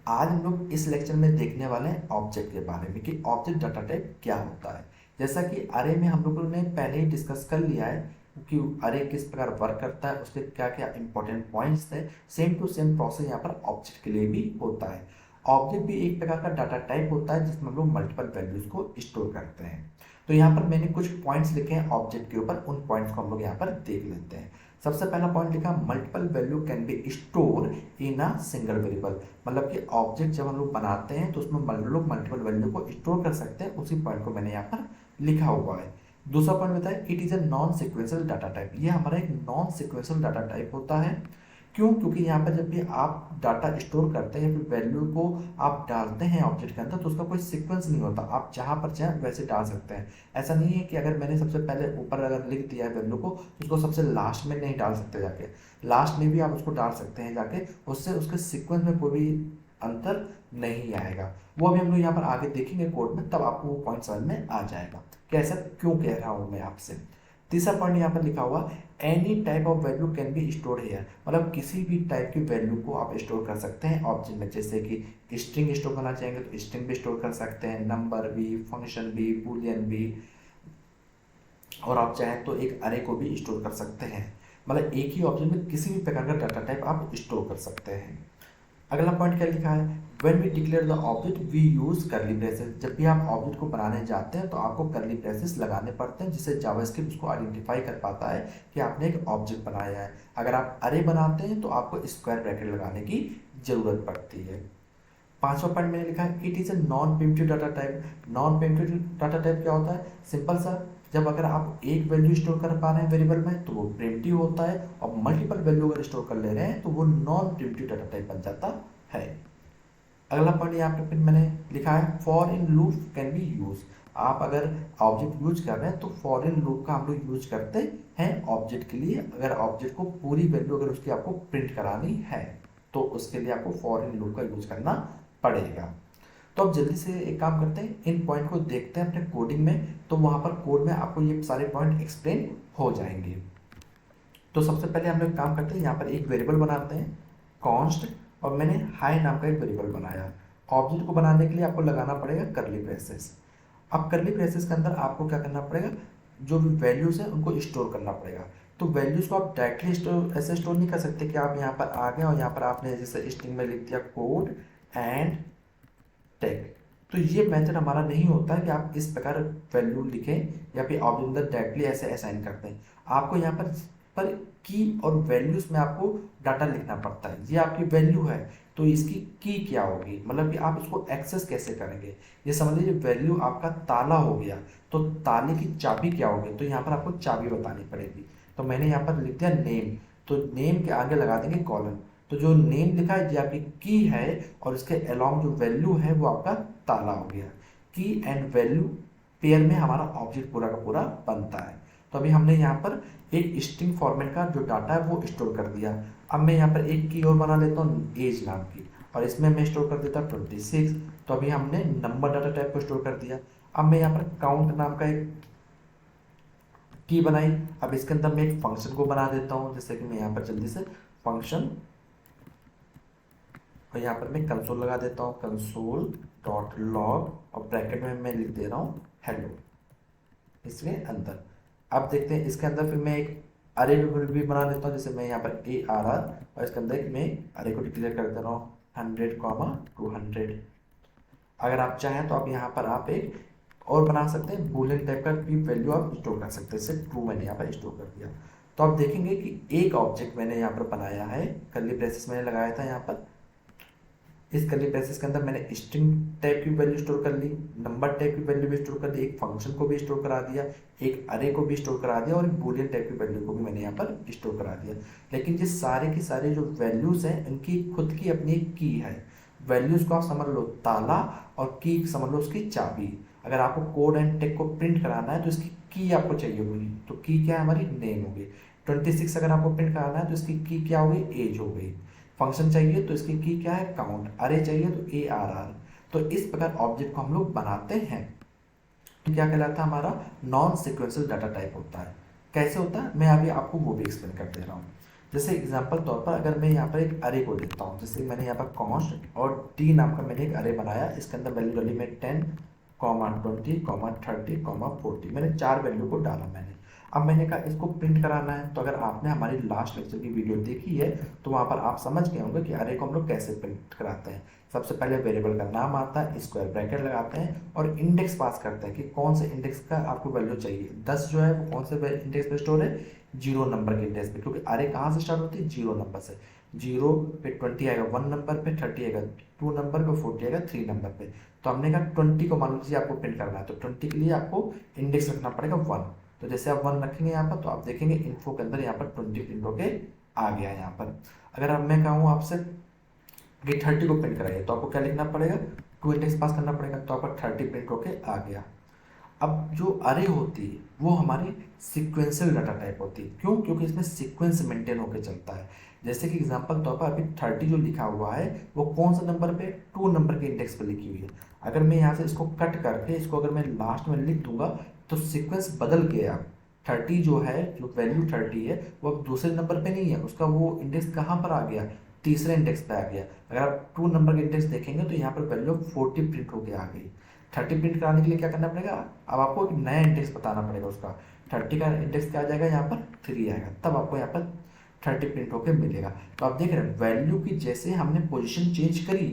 आज हम लोग इस लेक्चर में देखने वाले हैं ऑब्जेक्ट के बारे में कि ऑब्जेक्ट डाटा टाइप क्या होता है। जैसा कि अरे में हम लोगों ने पहले ही डिस्कस कर लिया है कि अरे किस प्रकार वर्क करता है, उसके क्या क्या इंपॉर्टेंट पॉइंट्स है। सेम टू सेम प्रोसेस यहाँ पर ऑब्जेक्ट के लिए भी होता है। ऑब्जेक्ट भी एक प्रकार का डाटा टाइप होता है जिसमें हम लोग मल्टीपल वैल्यूज को स्टोर करते हैं। तो यहाँ पर मैंने कुछ पॉइंट्स लिखे हैं ऑब्जेक्ट के ऊपर, उन पॉइंट्स को हम लोग यहाँ पर देख लेते हैं। सबसे पहला पॉइंट लिखा, multiple value can be store in a single variable. मतलब कि ऑब्जेक्ट जब हम लोग बनाते हैं तो उसमें लोग मल्टीपल वैल्यू को स्टोर कर सकते हैं। उसी पॉइंट को मैंने यहाँ पर लिखा हुआ है। दूसरा पॉइंट बताया, it is a non sequential data type. ये हमारा एक नॉन सिक्वेंशियल डाटा टाइप होता है। क्यों? क्योंकि यहाँ पर जब भी आप डाटा स्टोर करते हैं या फिर वैल्यू को आप डालते हैं ऑब्जेक्ट के अंदर तो उसका कोई सीक्वेंस नहीं होता, आप जहाँ पर चाहें वैसे डाल सकते हैं। ऐसा नहीं है कि अगर मैंने सबसे पहले ऊपर अगर लिख दिया है वैल्यू को तो उसको सबसे लास्ट में नहीं डाल सकते, जाके लास्ट में भी आप उसको डाल सकते हैं जाके, उससे उसके सीक्वेंस में कोई भी अंतर नहीं आएगा। वो अभी हम लोग यहाँ पर आगे देखेंगे कोड में, तब आपको वो पॉइंट समझ में आ जाएगा कि ऐसा क्यों कह रहा हूँ मैं आपसे। तीसरा पॉइंट यहाँ पर लिखा हुआ, any type of value can be store here. मतलब किसी भी टाइप की वैल्यू को आप स्टोर कर सकते हैं ऑब्जेक्ट में। जैसे कि स्ट्रिंग स्टोर करना चाहेंगे तो स्ट्रिंग भी स्टोर कर सकते हैं, नंबर भी, फंक्शन भी, बूलियन भी, और आप चाहें तो एक अरे को भी स्टोर कर सकते हैं। मतलब एक ही ऑब्जेक्ट में किसी भी प्रकार का डाटा टाइप आप स्टोर कर सकते हैं। अगला पॉइंट क्या लिखा है, when we declare the object we use curly braces. जब भी आप ऑब्जेक्ट को बनाने जाते हैं तो आपको करली ब्रेसेस लगाने पड़ते हैं, जिससे जावास्क्रिप्ट उसको आइडेंटिफाई कर पाता है कि आपने एक ऑब्जेक्ट बनाया है। अगर आप अरे बनाते हैं तो आपको स्क्वायर ब्रैकेट लगाने की जरूरत पड़ती है। पांचवा पॉइंट मैंने लिखा है, it is a non primitive data type. Non primitive data type क्या होता है? सिंपल सा, जब अगर आप एक वैल्यू स्टोर कर पा रहे हैं वेरिएबल में तो वो प्रिमिटिव होता है, और मल्टीपल वैल्यू अगर स्टोर कर ले रहे हैं तो वो नॉन प्रिमिटिव डाटा टाइप बन जाता है। अगला पॉइंट यहाँ पे फिर मैंने लिखा है, for in loop can be use. आप अगर ऑब्जेक्ट यूज कर रहे हैं तो फॉर इन लूप का हम लोग यूज करते हैं ऑब्जेक्ट के लिए। अगर ऑब्जेक्ट को पूरी वैल्यू अगर उसकी आपको प्रिंट करानी है तो उसके लिए आपको फॉर इन लूप का यूज करना पड़ेगा। तो अब जल्दी से एक काम करते हैं, इन पॉइंट को देखते हैं अपने कोडिंग में, तो वहां पर कोड में आपको ये सारे पॉइंट एक्सप्लेन हो जाएंगे। तो सबसे पहले हम लोग काम करते हैं, यहाँ पर एक वेरिएबल बनाते हैं कॉन्स्ट, और मैंने हाई नाम का एक वेरिएबल बनाया। ऑब्जेक्ट को बनाने के लिए आपको लगाना पड़ेगा करली ब्रेसेस। अब करली ब्रेसेस के अंदर आपको क्या करना पड़ेगा, जो भी वैल्यूज है उनको स्टोर करना पड़ेगा। तो वैल्यूज को आप डायरेक्टली स्टोर ऐसे स्टोर नहीं कर सकते कि आप यहाँ पर आ गए और यहाँ पर आपने जैसे स्ट्रिंग में लिख दिया कोड एंड टैग। तो ये मेथड हमारा नहीं होता है कि आप इस प्रकार वैल्यू लिखें या फिर ऑब्जेक्ट अंदर डायरेक्टली ऐसे असाइन करते हैं। आपको यहाँ पर की और वैल्यूज में आपको डाटा लिखना पड़ता है। ये आपकी वैल्यू है तो इसकी की क्या होगी, मतलब कि आप इसको एक्सेस कैसे करेंगे। ये समझ लीजिए वैल्यू आपका ताला हो गया तो ताले की चाबी क्या होगी, तो यहाँ पर आपको चाबी बतानी पड़ेगी। तो मैंने यहाँ पर लिख दिया नेम, तो नेम के आगे लगा देंगे कॉलन। तो जो नेम लिखा है ये आपकी की है और इसके अलोंग जो वैल्यू है वो आपका ताला हो गया। की एंड वैल्यू पेयर में हमारा ऑब्जेक्ट पूरा का पूरा बनता है। तो अभी हमने यहाँ पर एक स्ट्रिंग फॉर्मेट का जो डाटा है वो स्टोर कर दिया। अब मैं यहाँ पर एक की और बना लेता हूँ एज नाम की, और इसमें मैं स्टोर कर देता 26। तो अभी हमने नंबर डाटा टाइप को स्टोर कर दिया। अब मैं यहाँ पर काउंट नाम का एक की बनाई। अब इसके अंदर मैं एक फंक्शन को बना देता हूँ, जैसे कि मैं यहाँ पर जल्दी से फंक्शन, और यहाँ पर मैं कंसोल लगा देता हूँ, कंसोल डॉट लॉग, और ब्रैकेट में मैं लिख दे रहा हूँ हेलो इसके अंदर। अब देखते हैं इसके अंदर फिर मैं एक अरे भी बना देता हूँ, जैसे मैं यहाँ पर ARR, और इसके अंदर मैं अरे को डिक्लेयर कर दे रहा हूँ 100, 200। अगर आप चाहें तो आप यहाँ पर आप एक और बना सकते हैं, बूलियन टाइप का भी वैल्यू आप स्टोर कर सकते हैं। जैसे ट्रू मैंने यहाँ पर स्टोर कर दिया। तो आप देखेंगे कि एक ऑब्जेक्ट मैंने यहाँ पर बनाया है, कर्ली ब्रेसेस मैंने लगाया था यहाँ पर। इस कर्ली ब्रेसेस के अंदर मैंने स्ट्रिंग टाइप की वैल्यू स्टोर कर ली, नंबर टाइप की वैल्यू भी स्टोर कर दी, एक फंक्शन को भी स्टोर करा दिया, एक अरे को भी स्टोर करा दिया, और एक बूलियन टाइप की वैल्यू को भी मैंने यहाँ पर स्टोर करा दिया। लेकिन ये सारे की सारे जो वैल्यूज हैं इनकी खुद की अपनी की है। वैल्यूज को आप समझ लो ताला, और की समझ लो उसकी चाबी। अगर आपको कोड एंड टेक को प्रिंट कराना है तो इसकी की आपको चाहिए होगी, तो की क्या है हमारी नेम होगी। 26 अगर आपको प्रिंट कराना है तो इसकी की क्या होगी, एज हो गई। फंक्शन चाहिए तो इसकी की क्या है, काउंट। अरे चाहिए तो ARR। तो इस प्रकार ऑब्जेक्ट को हम लोग बनाते हैं। तो क्या कहलाता है, हमारा नॉन सिक्वेंशियल डाटा टाइप होता है। कैसे होता है मैं अभी आपको वो भी एक्सप्लेन कर दे रहा हूँ। जैसे एग्जांपल तौर पर अगर मैं यहाँ पर एक अरे को लेता हूँ, जैसे मैंने यहाँ पर कॉन्स्ट और टी नाम का मैंने एक अरे बनाया, इसके अंदर वैल्यू डाली मैं 10, 20, 30, 40, मैंने 4 वैल्यू को डाला मैंने। अब मैंने कहा इसको प्रिंट कराना है, तो अगर आपने हमारी लास्ट लेक्चर की वीडियो देखी है तो वहाँ पर आप समझ गए होंगे कि अरे को हम लोग कैसे प्रिंट कराते हैं। सबसे पहले वेरिएबल का नाम आता है, स्क्वायर ब्रैकेट लगाते हैं और इंडेक्स पास करते हैं कि कौन से इंडेक्स का आपको वैल्यू चाहिए। 10 जो है वो कौन से इंडेक्स पे स्टोर है, 0 नंबर के इंडेक्स पे, क्योंकि अरे कहाँ से स्टार्ट होती है, 0 नंबर से। 0 पे 20 आएगा 1 नंबर पे, 30 आएगा 2 नंबर पे, 40 आएगा 3 नंबर पे। तो हमने कहा 20 को मान लीजिए आपको प्रिंट करना है, तो 20 के लिए आपको इंडेक्स रखना पड़ेगा 1। तो जैसे आप 1 रखेंगे यहाँ पर, तो आप देखेंगे इन्फो के अंदर यहाँ पर 20 प्रिंट होके आ गया यहाँ पर। अगर अब मैं कहूँ आपसे कि 30 को प्रिंट कराइए, तो आपको क्या लिखना पड़ेगा, 2 इंडेक्स पास करना पड़ेगा, तो आपका 30 प्रिंट होके आ गया। अब जो अरे होती है वो हमारी सीक्वेंशियल डाटा टाइप होती है। क्यों? क्योंकि इसमें सीक्वेंस मेंटेन होकर चलता है। जैसे कि एग्जांपल तौर पर अभी 30 जो लिखा हुआ है वो कौन सा नंबर पे, 2 नंबर के इंडेक्स पे लिखी हुई है। अगर मैं यहाँ से इसको कट करके इसको अगर मैं लास्ट में लिख दूंगा तो सीक्वेंस बदल गया। 30 जो है, जो वैल्यू 30 है वो अब दूसरे नंबर पे नहीं है, उसका वो इंडेक्स कहाँ पर आ गया, तीसरे इंडेक्स पे आ गया। अगर आप 2 नंबर के इंडेक्स देखेंगे तो यहाँ पर वैल्यू 40 प्रिंट होके आ गई। 30 प्रिंट कराने के लिए क्या करना पड़ेगा, अब आपको एक नया इंडेक्स बताना पड़ेगा उसका। 30 का इंडेक्स क्या आ जाएगा, यहाँ पर 3 आएगा, तब आपको यहाँ पर 30 प्रिंट होकर मिलेगा। तो आप देख रहे हैं वैल्यू की जैसे हमने पोजीशन चेंज करी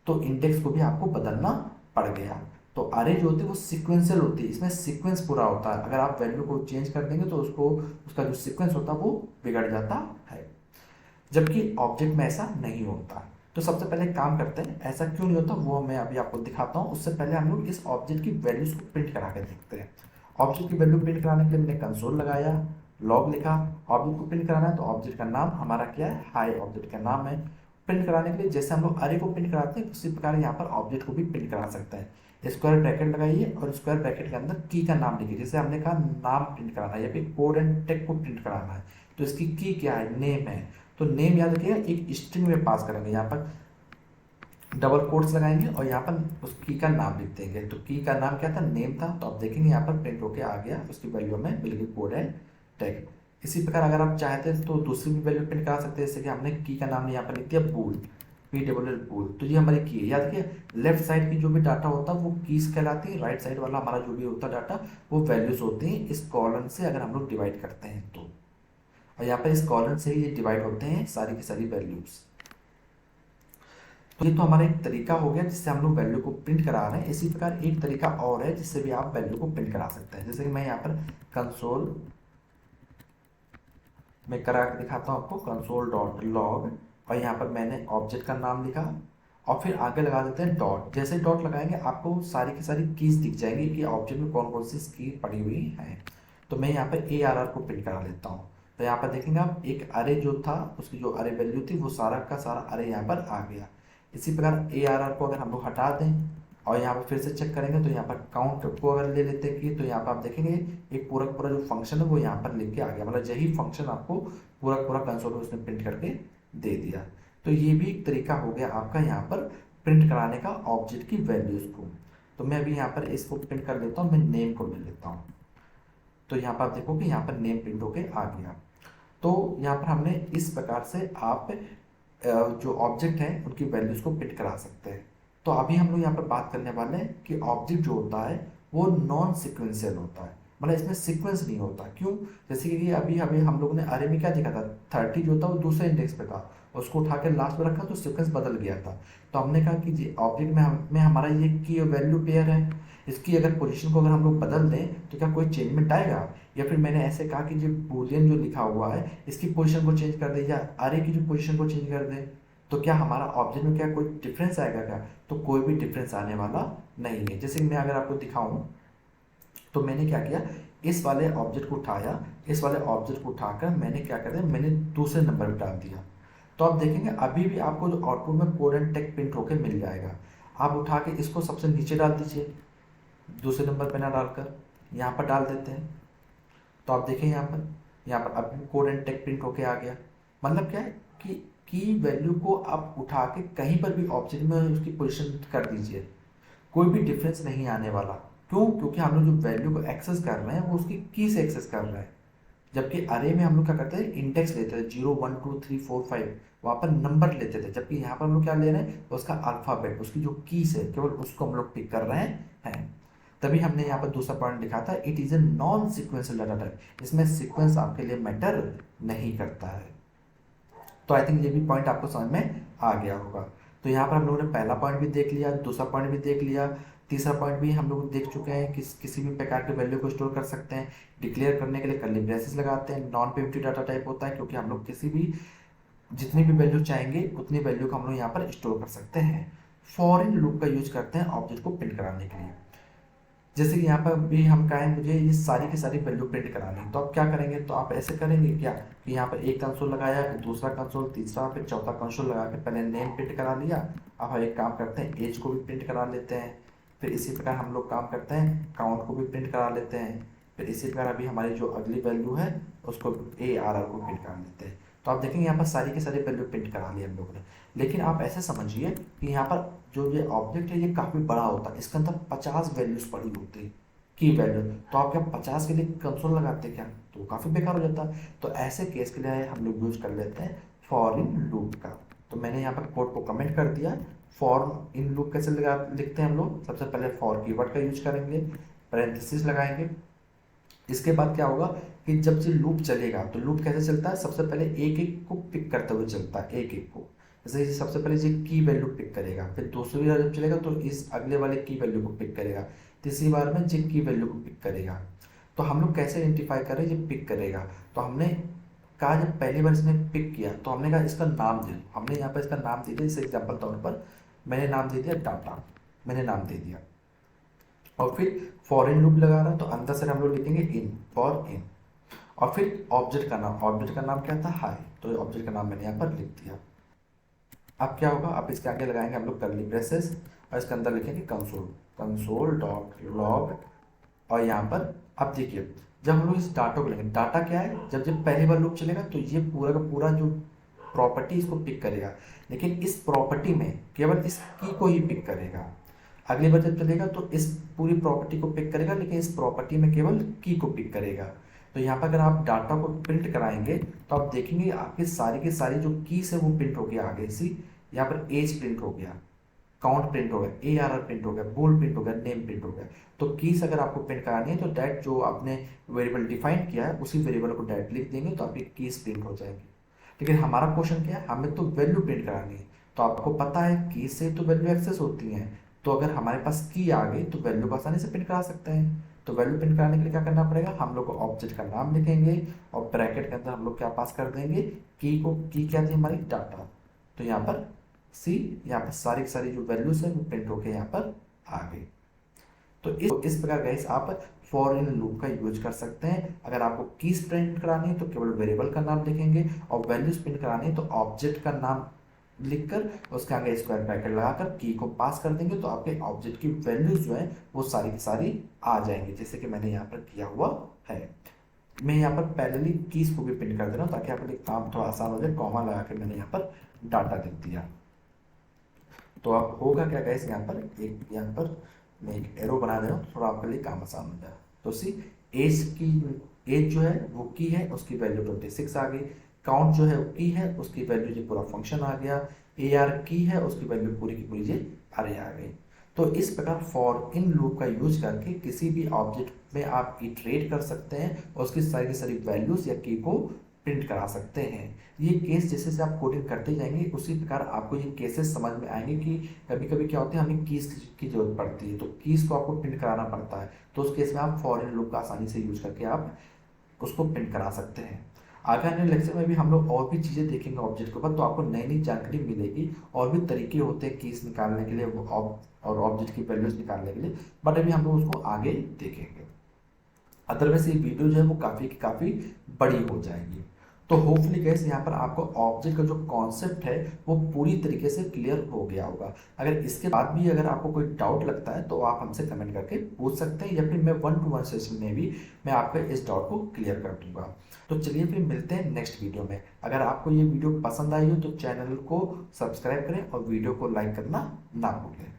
तो इंडेक्स को भी आपको बदलना पड़ गया। तो अरे जो होती है वो सीक्वेंशियल होती है, इसमें सीक्वेंस पूरा होता है। अगर आप वैल्यू को चेंज कर देंगे तो उसको उसका जो सीक्वेंस होता है वो बिगड़ जाता है, जबकि ऑब्जेक्ट में ऐसा नहीं होता। तो सबसे पहले काम करते हैं, ऐसा क्यों नहीं होता वो मैं अभी आपको दिखाता हूँ। उससे पहले हम लोग इस ऑब्जेक्ट की वैल्यूज को प्रिंट करा के देखते हैं। ऑब्जेक्ट की वैल्यू प्रिंट कराने के लिए मैंने कंसोल लगाया, लॉग लिखा। ऑब्जेक्ट को प्रिंट कराना है तो ऑब्जेक्ट का नाम हमारा क्या है, हाई ऑब्जेक्ट का नाम है। प्रिंट कराने के लिए जैसे हम लोग अरे को प्रिंट कराते हैं उसी प्रकार यहाँ पर ऑब्जेक्ट को भी प्रिंट करा सकते हैं। स्क्वायर ब्रैकेट लगाइए और स्क्वायर ब्रैकेट के अंदर की का नाम लिखिए। जैसे हमने कहा नाम प्रिंट कराना है या फिर कोड एंड टेक को प्रिंट कराना है, तो इसकी की क्या है, नेम है। तो नेम याद रखिएगा एक स्ट्रिंग में पास करेंगे, यहाँ पर डबल कोट्स लगाएंगे और यहाँ पर उस की का नाम लिख देंगे। तो की का नाम क्या था, नेम था। तो आप देखेंगे यहाँ पर प्रिंट होके आ गया, उसकी वैल्यू में मिल गई कोड एंड टैग। इसी प्रकार अगर आप चाहते हैं तो दूसरी भी वैल्यू प्रिंट करा सकते हैं। जैसे कि हमने की का नाम यहाँ पर लिख दिया बूल, PWL बूल, तो ये हमारी की है। याद रखिए लेफ्ट साइड की जो भी डाटा होता है वो कीज कहलाती है, राइट साइड वाला हमारा जो भी होता है डाटा वो वैल्यूज होती हैं। इस कॉलम से अगर हम लोग डिवाइड करते हैं तो, और यहाँ पर इस कॉलम से ही ये डिवाइड होते हैं सारी की सारी वैल्यूज। तो ये तो हमारा एक तरीका हो गया जिससे हम लोग वैल्यू को प्रिंट करा रहे हैं। इसी प्रकार एक तरीका और है जिससे भी आप वैल्यू को प्रिंट करा सकते हैं। जैसे कि मैं यहाँ पर कंसोल में करा के दिखाता हूँ आपको, कंसोल डॉट लॉग, और यहाँ पर मैंने ऑब्जेक्ट का नाम लिखा और फिर आगे लगा देते हैं डॉट। जैसे डॉट लगाएंगे आपको सारी की सारी कीज दिख जाएंगी कि ऑब्जेक्ट में कौन कौन सी की पड़ी हुई है। तो मैं यहाँ पर ARR को प्रिंट करा लेता हूँ। तो यहाँ पर देखेंगे आप एक अरे जो था उसकी जो अरे वैल्यू थी वो सारा का सारा अरे यहाँ पर आ गया। इसी प्रकार ARR को अगर हम लोग हटा दें और यहाँ पर फिर से चेक करेंगे तो यहाँ पर काउंट को अगर ले लेते हैं कि, तो यहाँ पर आप देखेंगे एक पूरा पूरा जो फंक्शन है वो यहाँ पर लिख के आ गया। मतलब यही फंक्शन आपको पूरा पूरा कंसोल में उसने प्रिंट करके दे दिया। तो ये भी एक तरीका हो गया आपका यहाँ पर प्रिंट कराने का ऑब्जेक्ट की वैल्यूज को। तो मैं अभी यहाँ पर इसको प्रिंट कर लेता हूँ, मैं नेम को ले लेता हूँ। तो यहाँ पर आप देखो कि यहाँ पर नेम प्रिंट होके आ गया। तो यहाँ पर हमने इस प्रकार से आप जो ऑब्जेक्ट हैं उनकी वैल्यूज को प्रिंट करा सकते हैं। तो अभी हम लोग यहाँ पर बात करने वाले हैं कि ऑब्जेक्ट जो होता है वो नॉन सिक्वेंशियल होता है, मतलब इसमें सीक्वेंस नहीं होता। क्यों? जैसे कि अभी अभी हम लोगों ने अरे में क्या देखा था, 30 जो था वो दूसरे इंडेक्स पे था, उसको उठा के लास्ट में रखा तो सीक्वेंस बदल गया था। तो हमने कहा कि ऑब्जेक्ट में हमारा ये की वैल्यू पेयर है, इसकी अगर पोजीशन को अगर हम लोग बदल दें तो क्या कोई चेंजमेंट आएगा? या फिर मैंने ऐसे कहा कि जो बूलियन जो लिखा हुआ है इसकी पोजीशन को चेंज कर दे या अरे की जो पोजीशन को चेंज कर दे, तो क्या हमारा ऑब्जेक्ट में क्या कोई डिफरेंस आएगा क्या? तो कोई भी डिफरेंस आने वाला नहीं है। जैसे मैं अगर आपको दिखाऊं तो मैंने क्या किया, इस वाले ऑब्जेक्ट को उठाया, इस वाले ऑब्जेक्ट को उठाकर मैंने क्या कर दिया, मैंने दूसरे नंबर पर डाल दिया। तो आप देखेंगे अभी भी आपको जो आउटपुट में कोड एंड टेक प्रिंट होकर मिल जाएगा। आप उठा के इसको सबसे नीचे डाल दीजिए, दूसरे नंबर पर ना डालकर यहाँ पर डाल देते हैं। तो आप देखें यहाँ पर अभी कोड एंड टेक प्रिंट होके आ गया। मतलब क्या है कि की वैल्यू को आप उठा के कहीं पर भी ऑब्जेक्ट में उसकी पोजीशन कर दीजिए, कोई भी डिफरेंस नहीं आने वाला। क्यों? क्योंकि हम लोग जो वैल्यू को एक्सेस कर रहे हैं वो उसकी की से एक्सेस कर रहे हैं। जबकि अरे में हम लोग क्या करते हैं, इंडेक्स लेते थे 0 1 2 3 4 5, वहां पर नंबर लेते थे। जबकि यहाँ पर हम लोग क्या ले रहे हैं, उसका अल्फाबेट, उसकी जो कीज है केवल उसको हम लोग पिक कर रहे हैं। तभी हमने यहाँ पर दूसरा पॉइंट लिखा था, it is a non sequential data type, इसमें सीक्वेंस आपके लिए मैटर नहीं करता है। तो आई थिंक ये भी पॉइंट आपको समझ में आ गया होगा। तो यहाँ पर हम लोगों ने पहला पॉइंट भी देख लिया, दूसरा पॉइंट भी देख लिया, तीसरा पॉइंट भी हम लोग देख चुके हैं कि किसी भी प्रकार के वैल्यू को स्टोर कर सकते हैं। डिक्लेयर करने के लिए कर्ली ब्रेसेस लगाते हैं, नॉन प्रिमिटिव डाटा टाइप होता है, क्योंकि हम लोग किसी भी जितनी भी वैल्यू चाहेंगे उतनी वैल्यू को हम लोग यहाँ पर स्टोर कर सकते हैं। फॉर इन लूप का यूज करते हैं ऑब्जेक्ट को प्रिंट कराने के लिए। जैसे कि यहाँ पर भी हम कहें मुझे ये सारी की सारी वैल्यू प्रिंट करानी है, तो आप क्या करेंगे, तो आप ऐसे करेंगे क्या कि यहाँ पर एक कंसोल लगाया, फिर दूसरा कंसोल, तीसरा, फिर चौथा कंसोल लगा के पहले नेम प्रिंट करा लिया। अब हम एक काम करते हैं, एज को भी प्रिंट करा लेते हैं। फिर इसी प्रकार हम लोग काम करते हैं, काउंट को भी प्रिंट करा लेते हैं। फिर इसी प्रकार अभी हमारी जो अगली वैल्यू है उसको ARR को प्रिंट करा लेते हैं। तो आप देखेंगे यहाँ पर सारी की सारी वैल्यू प्रिंट करा ली हम लोगों ने। लेकिन आप ऐसे समझिए कि यहाँ पर जो ये ऑब्जेक्ट है ये काफ़ी बड़ा होता है, इसके अंदर 50 वैल्यूज पड़ी होती है की वैल्यू। तो आप क्या 50 के लिए कंसोल लगाते क्या, तो काफ़ी बेकार हो जाता। तो ऐसे केस के लिए हम लोग यूज कर लेते हैं फॉर इन लूप का। तो मैंने यहाँ पर कोड को कमेंट कर दिया। फॉर इन लूप कैसे लगा लिखते हैं हम लोग, सबसे पहले फॉर कीवर्ड का यूज करेंगे, पैरेंथेसिस लगाएंगे। इसके बाद क्या होगा कि जब ये लूप चलेगा तो लूप कैसे चलता है, सबसे पहले एक एक को पिक करते हुए चलता है, एक एक को। जैसे सबसे पहले ये की वैल्यू पिक करेगा, फिर दूसरी बार जब चलेगा तो इस अगले वाले की वैल्यू को पिक करेगा, तीसरी बार में जे की वैल्यू को पिक करेगा। तो हम लोग कैसे आइडेंटिफाई करें ये पिक करेगा, तो हमने कहा जब पहली बार इसने पिक किया तो हमने कहा इसका नाम दे दो। हमने यहाँ पर इसका नाम दे दिया, जैसे एग्जाम्पल तौर पर मैंने नाम दे दिया डाटा, मैंने नाम दे दिया। और फिर फॉर इन लूप लगा रहा है तो अंदर से हम लोग लिखेंगे इन, फॉर इन। और फिर ऑब्जेक्ट का नाम, ऑब्जेक्ट का नाम क्या था, हाई, तो ऑब्जेक्ट का नाम मैंने यहाँ पर लिख दिया। अब क्या होगा, अब इसके आगे लगाएंगे हम लोग कर्ली ब्रेसेस और इसके अंदर लिखेंगे कंसोल, कंसोल डॉट लॉग। और यहाँ पर अब देखिए जब हम लोग इस डाटा को लेंगे, डाटा क्या है, जब जब पहली बार लूप चलेगा तो ये पूरा का पूरा जो प्रॉपर्टी इसको पिक करेगा, लेकिन इस प्रॉपर्टी में केवल इस की को ही पिक करेगा। अगली बार जब चलेगा तो इस पूरी प्रॉपर्टी को पिक करेगा, लेकिन इस प्रॉपर्टी में केवल की को पिक करेगा। तो यहाँ पर अगर आप डाटा को प्रिंट कराएंगे तो आप देखेंगे आपकी सारी की सारी जो कीज है वो प्रिंट हो गया आगे से। यहाँ पर एज प्रिंट हो गया, काउंट प्रिंट हो गया, ARR प्रिंट हो गया, बोल प्रिंट हो गया, नेम प्रिंट हो गया। तो कीज अगर आपको प्रिंट करानी है तो डायरेक्ट जो आपने वेरिएबल डिफाइन किया है उसी वेरिएबल को डायरेक्ट लिख देंगे तो आपकी कीज प्रिंट हो जाएगी। लेकिन हमारा क्वेश्चन क्या है, हमें तो वैल्यू प्रिंट करानी है। तो आपको पता है कीज से तो वैल्यू एक्सेस होती है, तो अगर हमारे पास की आ गई तो वैल्यू को आसानी से प्रिंट करा सकते हैं। तो वैल्यू प्रिंट कराने के लिए क्या करना पड़ेगा, हम लोग को ऑब्जेक्ट का नाम लिखेंगे और ब्रैकेट के अंदर हम लोग क्या पास कर देंगे, की को। की क्या थी हमारी, डाटा। तो यहाँ पर सी, यहाँ पर सारी की सारी जो वैल्यूज है वो प्रिंट होके यहाँ पर आ गई। तो इस प्रकार गाइस आप फॉर इन लूप का यूज कर सकते हैं। अगर आपको कीज प्रिंट करानी है तो केवल वेरिएबल का नाम लिखेंगे, और वैल्यूज प्रिंट करानी है तो ऑब्जेक्ट का नाम लिखकर उसके आगे स्क्वायर ब्रैकेट लगाकर की को पास कर देंगे, तो आपके ऑब्जेक्ट की वैल्यूज जो है वो सारी की सारी आ जाएंगी, जैसे कि मैंने यहाँ पर किया हुआ है। मैं यहाँ पर पैरेलली कीज को भी प्रिंट कर दे रहा हूँ ताकि आपके लिए काम थोड़ा आसान हो जाए। कॉमा लगा के मैंने यहाँ पर डाटा लिख दिया। तो अब होगा क्या गाइस, यहाँ पर मैं एक एरो बना दे रहा हूँ, थोड़ा आपके लिए काम आसान हो जाए। तो सी एज जो है वो की है, उसकी वैल्यू 26 आ गई। काउंट जो है वो की है, उसकी वैल्यू जो पूरा फंक्शन आ गया। AR की है, उसकी वैल्यू पूरी की पूरी ये अरे आ गई। तो इस प्रकार फॉर इन लूप का यूज करके किसी भी ऑब्जेक्ट में आप इटरेट कर सकते हैं और उसकी सारी की सारी वैल्यूज या की को प्रिंट करा सकते हैं। ये केस जैसे जैसे आप कोडिंग करते जाएंगे उसी प्रकार आपको ये केसेस समझ में आएंगे कि कभी कभी क्या होता है हमें कीज की जरूरत पड़ती है, तो कीज को आपको प्रिंट कराना पड़ता है। तो उस केस में आप फॉर इन लूप का आसानी से यूज करके आप उसको प्रिंट करा सकते हैं। आगे आने लेक्चर में भी हम लोग और भी चीज़ें देखेंगे ऑब्जेक्ट के ऊपर, तो आपको नई नई जानकारी मिलेगी। और भी तरीके होते हैं कीज निकालने के लिए और ऑब्जेक्ट की वैल्यूज निकालने के लिए, बट अभी हम लोग उसको आगे देखेंगे। अदरवाइज ये वीडियो जो है वो काफ़ी बड़ी हो जाएगी। तो होपफुली गाइस यहाँ पर आपको ऑब्जेक्ट का जो कॉन्सेप्ट है वो पूरी तरीके से क्लियर हो गया होगा। अगर इसके बाद भी अगर आपको कोई डाउट लगता है तो आप हमसे कमेंट करके पूछ सकते हैं, या फिर मैं 1-to-1 सेशन में भी मैं आपके इस डाउट को क्लियर कर दूंगा। तो चलिए फिर मिलते हैं नेक्स्ट वीडियो में। अगर आपको ये वीडियो पसंद आई हो तो चैनल को सब्सक्राइब करें और वीडियो को लाइक करना ना भूलें।